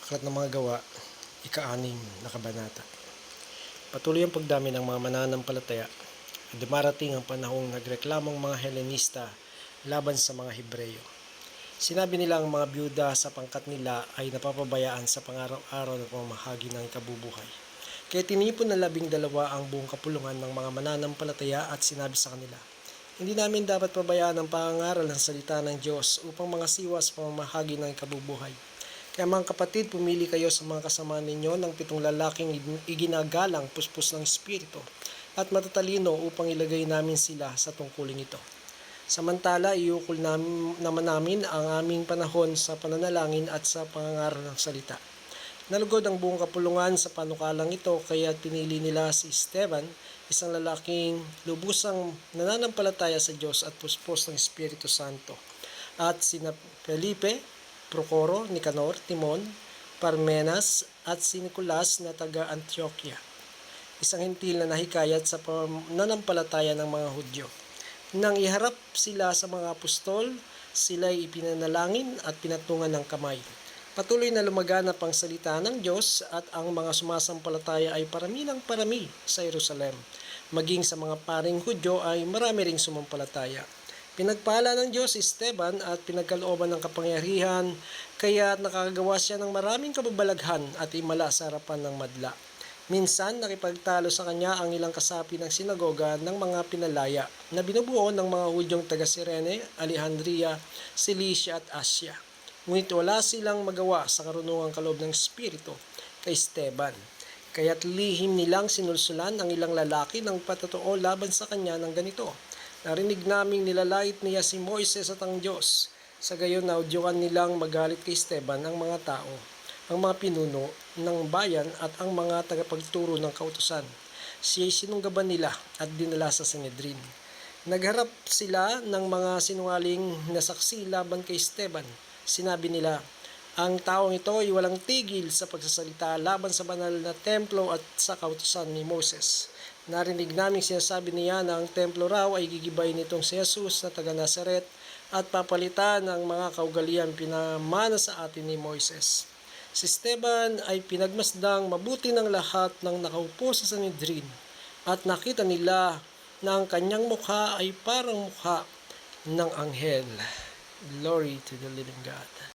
Aklat ng mga Gawa, ika-6 na kabanata. Patuloy ang pagdami ng mga mananampalataya at dumarating ang panahong nagreklamong mga Helenista laban sa mga Hebreyo. Sinabi nila ang mga byuda sa pangkat nila ay napapabayaan sa pangaraw-araw na pamamahagi ng ikabubuhay. Kaya tinipon ng 12 ang buong kapulungan ng mga mananampalataya at sinabi sa kanila, hindi namin dapat pabayaan ang pangangaral ng salita ng Diyos upang mangasiwa sa pamamahagi ng ikabubuhay. Kaya mga kapatid, pumili kayo sa mga kasama ninyo ng 7 lalaking iginagalang puspos ng Espiritu at matatalino upang ilagay namin sila sa tungkuling ito. Samantala, iukol naman namin ang aming panahon sa pananalangin at sa pangangaral ng salita. Nalugod ang buong kapulungan sa panukalang ito kaya pinili nila si Esteban, isang lalaking lubusang nananampalataya sa Diyos at puspos ng Espiritu Santo, at sina Felipe, Procoro, Nicanor, Timon, Parmenas at si Nicolas na taga Antioquia, isang hentil na nahikayat sa pananampalataya ng mga Hudyo. Nang iharap sila sa mga apostol, sila'y ipinanalangin at pinatungan ng kamay. Patuloy na lumaganap ang salita ng Diyos at ang mga sumasampalataya ay parami ng parami sa Jerusalem. Maging sa mga paring Hudyo ay marami ring sumampalataya. Pinagpala ng Diyos si Esteban at pinagkalooban ng kapangyarihan, kaya nakagawa siya ng maraming kababalaghan at himala sa harapan ng madla. Minsan nakipagtalo sa kanya ang ilang kasapi ng sinagoga ng mga pinalaya na binubuo ng mga Hudyong taga Cirene, Alejandria, Cilicia at Asia. Ngunit wala silang magawa sa karunungang kaloob ng Espiritu kay Esteban. Kaya't lihim nilang sinulsulan ang ilang lalaki ng patotoo laban sa kanya ng ganito. Narinig naming nilalait niya si Moises at ang Diyos. Sa gayon naudyukan nilang magalit kay Esteban ang mga tao, ang mga pinuno ng bayan at ang mga tagapagturo ng kautusan. Siya'y sinunggaban nila at dinala sa Sanhedrin. Nagharap sila ng mga sinungaling na saksi laban kay Esteban. Sinabi nila, ang taong ito ay walang tigil sa pagsasalita laban sa banal na templo at sa kautusan ni Moses. Narinig naming sinasabi niya na ang templo raw ay gigibay nitong si Jesus na taga Nazaret at papalitan ng mga kaugalian pinamana sa atin ni Moises. Si Esteban ay pinagmasdang mabuti ng lahat ng nakaupo sa Sanhedrin at nakita nila na ang kanyang mukha ay parang mukha ng anghel. Glory to the living God.